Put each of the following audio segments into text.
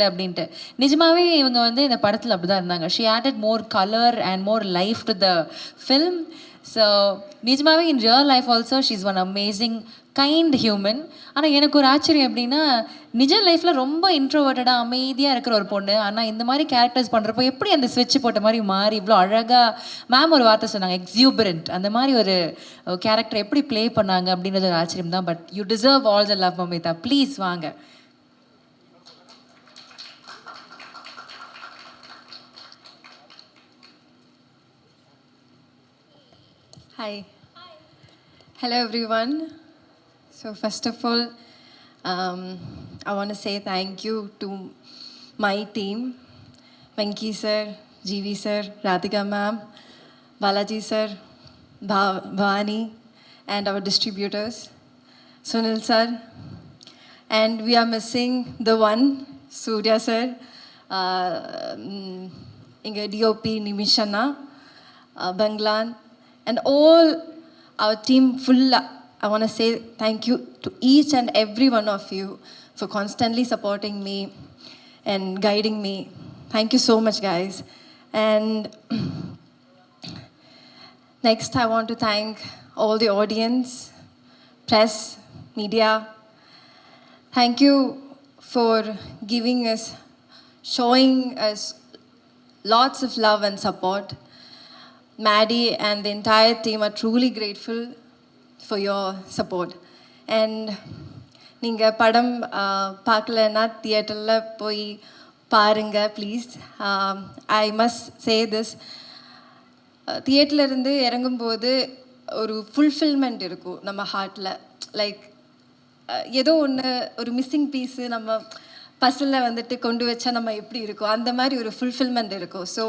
அப்படின்ட்டு. நிஜமாவே இவங்க வந்து இந்த படத்துல அப்படிதான் இருந்தாங்க. She added more colour and more life to the film. So நிஜமாவே in real life also she is one amazing kind human. ஆனால் எனக்கு ஒரு ஆச்சரியம் எப்படின்னா, நிஜ லைஃப்பில் ரொம்ப இன்ட்ரோவர்ட்டடாக அமைதியாக இருக்கிற ஒரு பொண்ணு, ஆனால் இந்த மாதிரி கேரக்டர்ஸ் பண்ணுறப்போ எப்படி அந்த ஸ்விட்ச் போட்ட மாதிரி மாறி இவ்வளோ அழகாக, மேம் ஒரு வார்த்தை சொன்னாங்க, எக்ஸியூபரண்ட், அந்த மாதிரி ஒரு கேரக்டர் எப்படி ப்ளே பண்ணாங்க அப்படின்றது ஒரு ஆச்சரியம் தான். But you deserve all the love Mamitha. Please வாங்க. Hi. Hello, everyone. So, first of all, I want to say thank you to my team, Venki sir, GV sir, Radhika ma'am, Balaji sir, Bhavani, and our distributors, Sunil sir. And we are missing the one, Surya sir, Inga DOP Nimishana, Banglan, and all our team full. I want to say thank you to each and every one of you for constantly supporting me and guiding me. Thank you so much, guys. And next, I want to thank all the audience, press, media. Thank you for giving us, showing us lots of love and support. Maddie and the entire team are truly grateful for your support. And நீங்கள் படம் பார்க்கலன்னா தியேட்டரில் போய் பாருங்க please. I must say this, தியேட்டர்லேருந்து இறங்கும்போது ஒரு fulfilment இருக்கும் நம்ம ஹார்ட்டில். லைக் ஏதோ ஒன்று, ஒரு மிஸ்ஸிங் பீஸு நம்ம பஸ்ஸில் வந்துட்டு கொண்டு வச்சா நம்ம எப்படி இருக்கும், அந்த மாதிரி ஒரு ஃபுல்ஃபில்மெண்ட் இருக்கும். So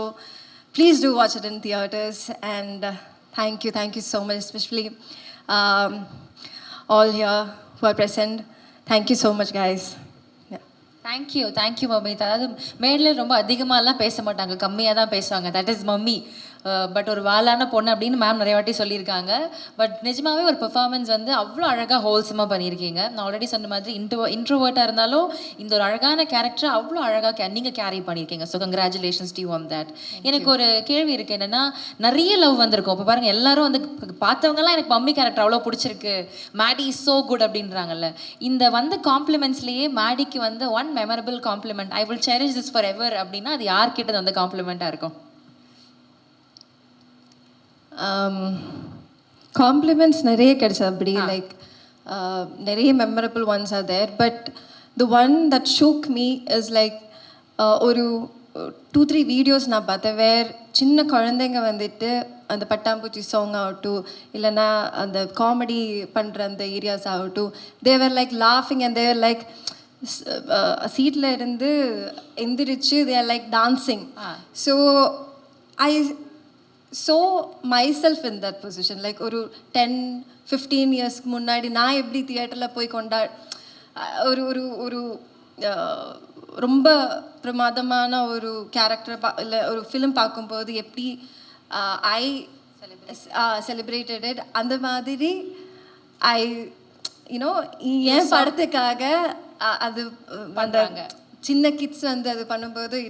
please do watch it in theaters. And thank you so much, especially all here who are present. Thank you so much, guys. Thank you Mamitha. அதாவது மேடையில் ரொம்ப அதிகமாகலாம் பேச மாட்டாங்க, கம்மியாக தான் பேசுவாங்க. That is mummy. பட் ஒரு வாலான பொண்ணு அப்படின்னு மேம் நிறைய வாட்டி சொல்லியிருக்காங்க. பட் நிஜமாவே ஒரு பெர்ஃபார்மன்ஸ் வந்து அவ்வளோ அழகாக ஹோல்சமாக பண்ணியிருக்கீங்க. நான் ஆல்ரெடி சொன்ன மாதிரி இன்ட்ரோவர்ட்டாக இருந்தாலும் இந்த ஒரு அழகான கேரக்டரை அவ்வளோ அழகாக நீங்கள் கேரி பண்ணியிருக்கீங்க. So congratulations to on that. எனக்கு ஒரு கேள்வி இருக்குது, என்னென்னா நிறைய லவ் வந்திருக்கும். இப்போ பாருங்கள், எல்லாரும் வந்து பார்த்தவங்கலாம் எனக்கு மம்மி கேரக்டர் அவ்வளோ பிடிச்சிருக்கு, மேடி இஸ் ஸோ குட் அப்படின்றாங்கல்ல. இந்த வந்து காம்ப்ளிமெண்ட்ஸ்லேயே மேடிக்கு வந்து one memorable compliment, I will cherish this forever அப்படின்னா அது யார்கிட்ட அந்த காம்ப்ளிமெண்ட்டாக இருக்கும்? காம்ப்ளிமெண்ட்ஸ் நிறைய கிடைச்சது அப்படி. லைக் நிறைய memorable ones are there. But the one that shook me is like, ஒரு 2-3 வீடியோஸ் நான் பார்த்தேன். சின்ன குழந்தைங்க வந்துட்டு அந்த பட்டாம்பூச்சி சாங் ஆகட்டும், இல்லைன்னா அந்த காமெடி பண்ணுற அந்த ஏரியாஸ் ஆகட்டும், தேவர் லைக் லாஃபிங் அண்ட் தேவர் லைக் சீட்டில் இருந்து எந்திரிச்சு they're like dancing. So I saw myself in that position. Like ஒரு 10-15 இயர்ஸ்க்கு முன்னாடி நான் எப்படி தியேட்டரில் போய் ஒரு ஒரு ஒரு ரொம்ப பிரமாதமான ஒரு கேரக்டர் இல்லை ஒரு ஃபிலிம் பார்க்கும்போது எப்படி ஐ செலிப்ரேட்டட், அந்த மாதிரி ஐ யூனோ என் படத்துக்காக அது அந்த சின்ன கிட்ஸ் வந்து அது பண்ணும்போது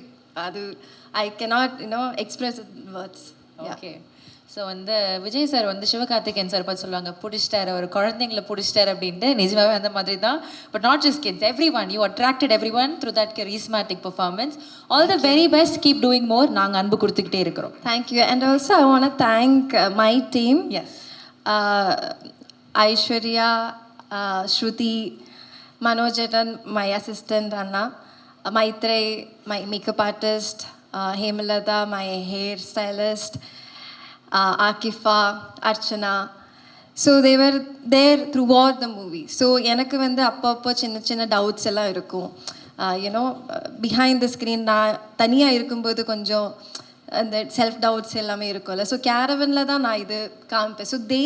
அது I cannot express words. Okay. So வந்து விஜய் சார் வந்து சிவகார்த்திகேயன் சார் பார்த்து சொல்லுவாங்க, பிடிச்சிட்டாரு, ஒரு குழந்தைங்களை பிடிச்சிட்டாரு அப்படின்ட்டு. நிஜமாவே அந்த மாதிரி தான். But not just kids, every one. You attracted every one through that charismatic performance. All the very best, keep doing more. நாங்கள் அன்பு கொடுத்துக்கிட்டே இருக்கிறோம். Thank you. And also I want to thank my team. Yes, Aishwarya, Shruti, Manojan, my assistant அண்ணா, Maithre, my makeup artist, Hemalata, my hair stylist, Akifa, Archana. So they were there throughout the movie. So எனக்கு வந்து அப்பப்போ சின்ன doubts எல்லாம் இருக்கும். யூனோ பிஹைண்ட் த ஸ்க்ரீன் நான் தனியாக இருக்கும்போது கொஞ்சம் அந்த செல்ஃப் டவுட்ஸ் எல்லாமே இருக்கும்ல. ஸோ கேரவனில் தான் நான் இது காமிப்பேன். ஸோ தே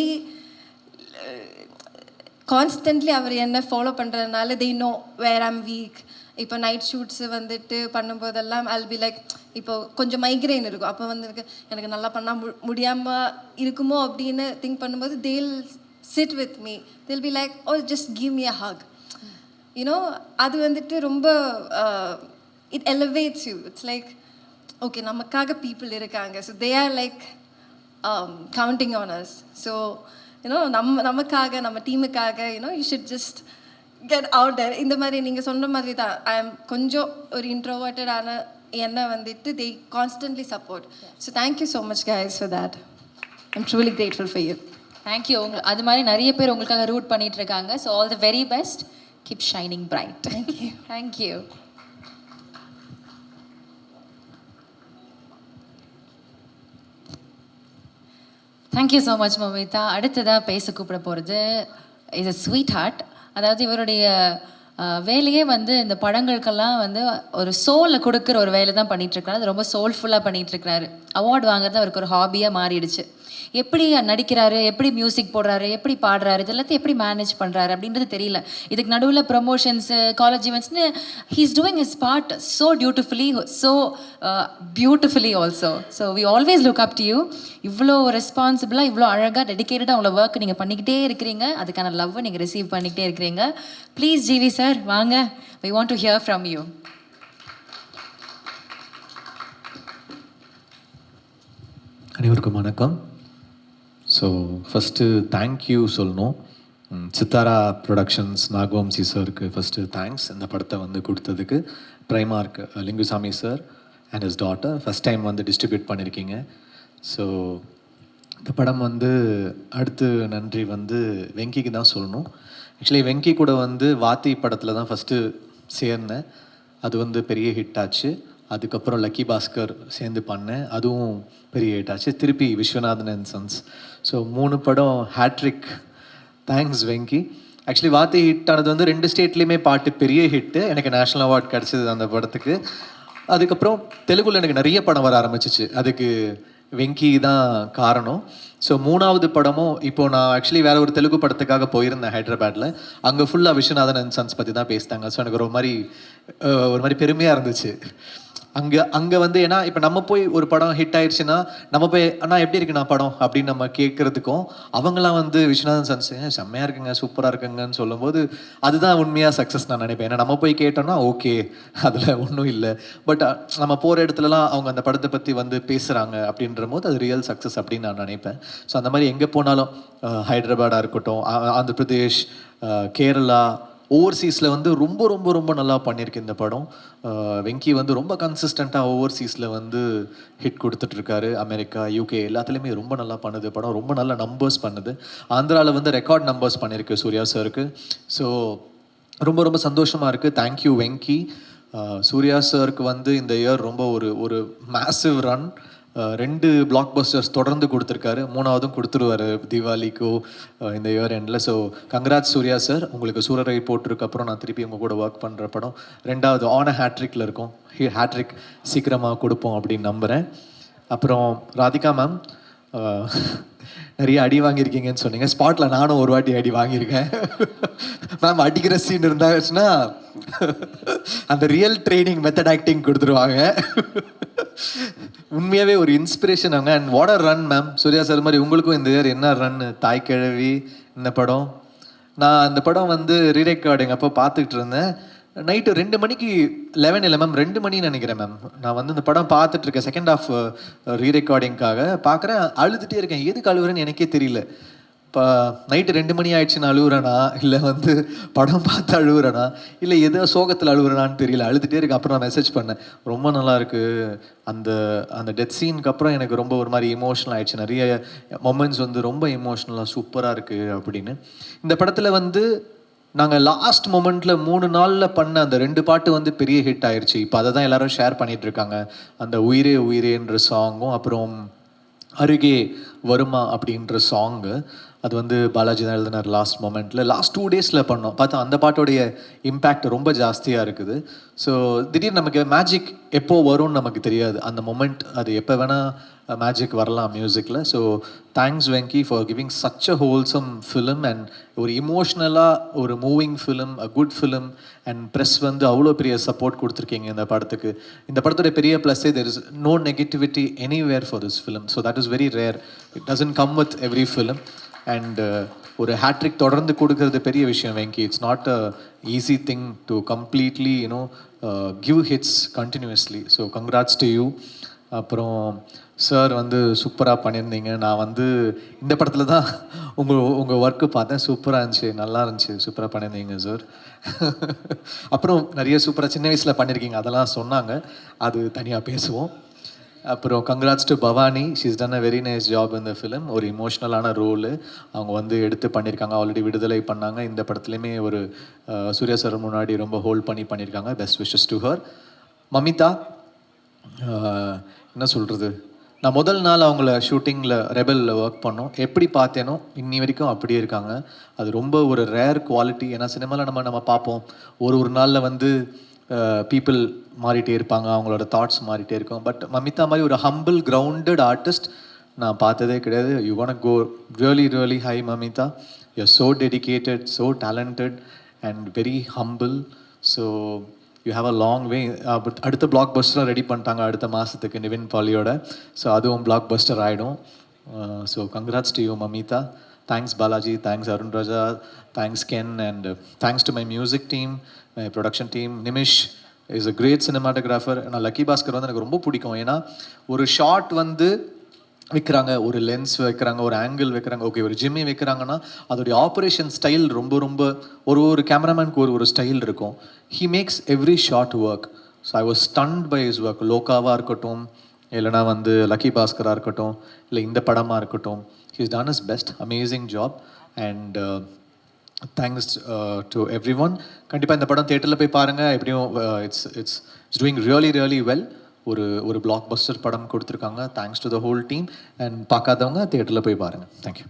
கான்ஸ்டன்ட்லி அவர் என்ன ஃபாலோ பண்ணுறதுனால they know where I'm weak. இப்போ நைட் ஷூட்ஸு வந்துட்டு பண்ணும்போதெல்லாம் ஐல் பி லைக், இப்போ கொஞ்சம் மைக்ரைன் இருக்கும், அப்போ வந்து எனக்கு நல்லா பண்ணால் முடியாமல் இருக்குமோ அப்படின்னு திங்க் பண்ணும்போது they'll sit with me, they'll be like, oh just give me a hug. You know அது வந்துட்டு ரொம்ப it elevates you. It's like, okay, நமக்காக people இருக்காங்க. So they are like counting on us. So, you know, நமக்காக நம்ம டீமுக்காக, you know, you should just get out there. இந்த மாதிரி நீங்கள் சொன்ன மாதிரி தான், ஐ எம் கொஞ்சம் ஒரு இன்ட்ரோவர்ட்டடான என்ன வந்துட்டு they constantly support. So thank you so much guys for that. I'm truly grateful for you. Thank you. அது மாதிரி நிறைய பேர் உங்களுக்காக ரூட் பண்ணிட்டு இருக்காங்க. So all the very best. Keep shining bright. Thank you. Thank you. Thank you so much Mamitha. அடுத்ததாக பேச கூப்பிட போகிறது இஸ் அ ஸ்வீட் ஹார்ட். அதாவது இவருடைய வேலையே வந்து இந்த படங்களுக்கெல்லாம் வந்து ஒரு சோலை கொடுக்குற ஒரு வேலை தான் பண்ணிகிட்ருக்காரு. அது ரொம்ப சோல்ஃபுல்லாக பண்ணிகிட்ருக்கிறாரு. அவார்டு வாங்குறது அவருக்கு ஒரு ஹாபியாக மாறிடுச்சு. எப்படி நடிக்கிறாரு, எப்படி மியூசிக் போடுறாரு, எப்படி பாடுறாரு, இது எல்லாத்தையும் எப்படி மேனேஜ் பண்ணுறாரு அப்படின்றது தெரியல. இதுக்கு நடுவில் ப்ரமோஷன்ஸு, காலேஜ் ஈவெண்ட்ஸ்னு he's doing his part so dutifully, so beautifully also. So we always look up to you. இவ்வளோ ரெஸ்பான்சிபிளாக, இவ்வளோ அழகாக, டெடிக்கேட்டடாக அவ்வளோ ஒர்க் நீங்கள் பண்ணிக்கிட்டே இருக்கிறீங்க. அதுக்கான லவ்வை நீங்கள் ரிசீவ் பண்ணிக்கிட்டே இருக்கிறீங்க. ப்ளீஸ் ஜிவி சார் வாங்க. We want to hear from you. அனைவருக்கும் வணக்கம். ஸோ ஃபஸ்ட்டு தேங்க்யூ சொல்லணும். சித்தாரா ப்ரொடக்ஷன்ஸ் நாகவம்சி சாருக்கு ஃபஸ்ட்டு தேங்க்ஸ். இந்த படத்தை வந்து கொடுத்ததுக்கு பிரைமார்க் Lingusamy sir and his daughter first time வந்து டிஸ்ட்ரிபியூட் பண்ணியிருக்கீங்க. ஸோ இந்த படம் வந்து அடுத்து நன்றி வந்து வெங்கிக்கு தான் சொல்லணும். ஆக்சுவலி வெங்கி கூட வந்து வாத்தி படத்தில் தான் ஃபஸ்ட்டு சேர்ந்தேன். அது வந்து பெரிய ஹிட் ஆச்சு. அதுக்கப்புறம் லக்கி பாஸ்கர் சேர்ந்து பண்ணேன், அதுவும் பெரிய ஹிட் ஆச்சு. திருப்பி விஸ்வநாதன் அண்ட் சன்ஸ். ஸோ 3 படம் ஹேட்ரிக். தேங்க்ஸ் வெங்கி. ஆக்சுவலி வாத்தி ஹிட் ஆனது வந்து 2 ஸ்டேட்லேயுமே பாட்டு பெரிய ஹிட்டு. எனக்கு நேஷ்னல் அவார்ட் கிடச்சிது அந்த படத்துக்கு. அதுக்கப்புறம் தெலுங்குல எனக்கு நிறைய படம் வர ஆரம்பிச்சிச்சு. அதுக்கு வெங்கி தான் காரணம். ஸோ 3வது படமும் இப்போது நான் ஆக்சுவலி வேறு ஒரு தெலுங்கு படத்துக்காக போயிருந்தேன் ஹைதராபாத்தில். அங்கே ஃபுல்லாக விஸ்வநாதன் அண்ட் சன்ஸ் பற்றி தான் பேசிட்டாங்க. ஸோ எனக்கு ஒரு மாதிரி பெருமையாக இருந்துச்சு. அங்கே வந்து ஏன்னா இப்போ நம்ம போய் ஒரு படம் ஹிட் ஆயிடுச்சுன்னா நம்ம போய் அண்ணா எப்படி இருக்குண்ணா படம் அப்படின்னு நம்ம கேட்குறதுக்கும், அவங்களாம் வந்து விஸ்வநாதன் சன்ஸ் செம்மையாக இருக்குங்க, சூப்பராக இருக்குங்கன்னு சொல்லும்போது அதுதான் உண்மையாக சக்ஸஸ் நான் நினைப்பேன். ஏன்னா நம்ம போய் கேட்டோம்னா ஓகே அதில் ஒன்றும் இல்லை, பட் நம்ம போகிற இடத்துலலாம் அவங்க அந்த படத்தை பற்றி வந்து பேசுகிறாங்க அப்படின்ற போது அது ரியல் சக்ஸஸ் அப்படின்னு நான் நினைப்பேன். ஸோ அந்த மாதிரி எங்கே போனாலும் ஹைதராபாடாக இருக்கட்டும், ஆந்திர பிரதேஷ், கேரளா, ஓவர்சீஸில் வந்து ரொம்ப ரொம்ப ரொம்ப நல்லா பண்ணியிருக்கு இந்த படம். வெங்கி வந்து ரொம்ப கன்சிஸ்டண்ட்டாக ஓவர்சீஸில் வந்து ஹிட் கொடுத்துட்ருக்காரு. அமெரிக்கா, யூகே எல்லாத்துலேயுமே ரொம்ப நல்லா பண்ணுது படம். ரொம்ப நல்ல நம்பர்ஸ் பண்ணுது. ஆந்திராவில் வந்து ரெக்கார்ட் நம்பர்ஸ் பண்ணியிருக்கு சூர்யா சாருக்கு. ஸோ ரொம்ப ரொம்ப சந்தோஷமாக இருக்குது. தேங்க்யூ வெங்கி. சூர்யா சாருக்கு வந்து இந்த இயர் ரொம்ப ஒரு மேசிவ் ரன். 2 பிளாக் பஸ்டர்ஸ் தொடர்ந்து கொடுத்துருக்காரு. 3வதும் கொடுத்துருவார் தீபாவளிக்கோ இந்த இயர் எண்டில். So congrats Suriya sir. உங்களுக்கு சூரரை போட்டிருக்கப்புறம் நான் திருப்பி உங்கள் கூட ஒர்க் பண்ணுற படம் 2வது ஆன ஹேட்ரிக்கில் இருக்கும். ஹேட்ரிக் சீக்கிரமாக கொடுப்போம் அப்படின்னு நம்புகிறேன். அப்புறம் ராதிகா மேம், நிறைய அடி வாங்கியிருக்கீங்கன்னு சொன்னீங்க. ஸ்பாட்டில் நானும் ஒரு வாட்டி அடி வாங்கியிருக்கேன் மேம். அடிக்கிற சீன் இருந்தாச்சுன்னா அந்த ரியல் ட்ரைனிங் மெத்தட் ஆக்டிங் கொடுத்துருவாங்க. உண்மையாகவே ஒரு இன்ஸ்பிரேஷன் அவங்க. And what a run ma'am. Suriya sir மாதிரி உங்களுக்கும் இந்த இயர் என்ன ரன். தாய் கிழவி இந்த படம், நான் அந்த படம் வந்து ரீரெக்கார்டிங் அப்போ பார்த்துக்கிட்டு இருந்தேன். நைட்டு 2 மணிக்கு 11 இல்லை மேம், 2 மணின்னு நினைக்கிறேன் மேம். நான் வந்து இந்த படம் பார்த்துட்ருக்கேன் செகண்ட் ஹாஃப் ரீரெக்கார்டிங்காக பார்க்குறேன். அழுதுகிட்டே இருக்கேன். எதுக்கு அழுகுறேன்னு எனக்கே தெரியல. இப்போ நைட்டு 2 மணி ஆயிடுச்சுன்னு அழுகுறேனா, இல்லை வந்து படம் பார்த்து அழுகுறேனா, இல்லை ஏதோ சோகத்தில் அழுகுறேனான்னு தெரியல. அழுதுகிட்டே இருக்கு. அப்புறம் நான் மெசேஜ் பண்ணேன், ரொம்ப நல்லா இருக்குது. அந்த டெத் சீனுக்கு அப்புறம் எனக்கு ரொம்ப ஒரு மாதிரி இமோஷனல் ஆயிடுச்சு. நிறைய மொமெண்ட்ஸ் வந்து ரொம்ப இமோஷ்னலாக சூப்பராக இருக்குது அப்படின்னு. இந்த படத்தில் வந்து நாங்கள் லாஸ்ட் மொமெண்ட்டில் 3 நாளில் பண்ண அந்த 2 பாட்டு வந்து பெரிய ஹிட் ஆயிடுச்சு. இப்போ அதை தான் எல்லோரும் ஷேர் பண்ணிகிட்ருக்காங்க. அந்த உயிரே உயிரேன்ற சாங்கும் அப்புறம் அருகே வருமா அப்படின்ற சாங்கு. அது வந்து பாலாஜி தான் எழுதினார் லாஸ்ட் மொமெண்ட்டில். லாஸ்ட் 2 டேஸில் பண்ணோம். பார்த்தா அந்த பாட்டோடைய இம்பேக்ட் ரொம்ப ஜாஸ்தியாக இருக்குது. ஸோ திடீர்னு நமக்கு மேஜிக் எப்போ வரும்னு நமக்கு தெரியாது. அந்த மொமெண்ட் அது எப்போ வேணால் மேஜிக் வரலாம் மியூசிக்கில். So thanks Venky for giving such a wholesome film and ஒரு இமோஷ்னலாக ஒரு moving film, a good film. And press வந்து அவ்வளோ பெரிய சப்போர்ட் கொடுத்துருக்கீங்க இந்த படத்துக்கு. இந்த படத்துடைய பெரிய ப்ளஸ்ஸே there is no negativity anywhere for this film. So that is very rare. It doesn't come with every film. And ஒரு ஹேட்ரிக் தொடர்ந்து கொடுக்கறது பெரிய விஷயம் Venky. It's not a easy thing to completely you know give hits continuously. So congrats to you. அப்புறம் sir வந்து சூப்பராக பண்ணியிருந்தீங்க. நான் வந்து இந்த படத்தில் தான் உங்கள் ஒர்க்கு பார்த்தேன். சூப்பராக இருந்துச்சு, நல்லா இருந்துச்சு, சூப்பராக பண்ணியிருந்தீங்க சார். அப்புறம் நிறைய சூப்பராக சின்ன வயசில் பண்ணியிருக்கீங்க, அதெல்லாம் சொன்னாங்க, அது தனியாக பேசுவோம். அப்புறம் congrats to Bhavani, she's done a very nice job இந்த ஃபிலிம். ஒரு இமோஷ்னலான ரோலு அவங்க வந்து எடுத்து பண்ணியிருக்காங்க. ஆல்ரெடி விடுதலை பண்ணாங்க, இந்த படத்துலையுமே ஒரு சூர்யா சார் முன்னாடி ரொம்ப ஹோல்ட் பண்ணியிருக்காங்க. Best wishes to her. Mamitha, என்ன சொல்கிறது, நான் முதல் நாள் அவங்கள ஷூட்டிங்கில் ரெபலில் ஒர்க் பண்ணோம், எப்படி பார்த்தேனோ இன்னி வரைக்கும் அப்படியே இருக்காங்க. அது ரொம்ப ஒரு ரேர் குவாலிட்டி. ஏன்னா சினிமாவில் நம்ம பார்ப்போம், ஒரு நாளில் வந்து பீப்புள் மாறிட்டே இருப்பாங்க, அவங்களோட தாட்ஸ் மாறிட்டே இருக்கும். பட் மமிதா மாதிரி ஒரு ஹம்பிள் கிரவுண்டட் ஆர்டிஸ்ட் நான் பார்த்ததே கிடையாது. You want go really really high Mamitha. You are so dedicated, so talented and very humble. So you have a long way. அடுத்த பிளாக் பஸ்டர் ரெடி பண்ணிட்டாங்க அடுத்த மாதத்துக்கு நிவின் பாலியோட. ஸோ அதுவும் பிளாக் பஸ்டர் ஆகிடும். So congrats to you Mamitha. Thanks Balaji, thanks Arun Raja, thanks Ken, and thanks to my music team, my production team. Nimish is a great cinematographer. நான் லக்கி பாஸ்கர் வந்து எனக்கு ரொம்ப பிடிக்கும். ஏன்னா ஒரு ஷாட் வந்து வைக்கிறாங்க, ஒரு லென்ஸ் வைக்கிறாங்க, ஒரு ஆங்கிள் வைக்கிறாங்க, ஓகே ஒரு ஜிம்மி வைக்கிறாங்கன்னா அதோடைய ஆப்ரேஷன் ஸ்டைல் ரொம்ப ஒரு கேமராமேனுக்கு ஒரு ஸ்டைல் இருக்கும். He makes every shot work. So I was stunned by his work. லோகாவாக இருக்கட்டும், இல்லைனா வந்து லக்கி பாஸ்கராக இருக்கட்டும், இல்லை இந்த படமாக இருக்கட்டும், he is done is best, amazing job. And thanks to every one. கண்டிப்பாக இந்த படம் தியேட்டரில் போய் பாருங்கள். எப்படியும் இட்ஸ் டூயிங் ரியலி வெல். ஒரு பிளாக் பஸ்டர் படம் கொடுத்துருக்காங்க. Thanks to the whole team. And பார்க்காதவங்க தியேட்டரில் போய் பாருங்கள். தேங்க்யூ.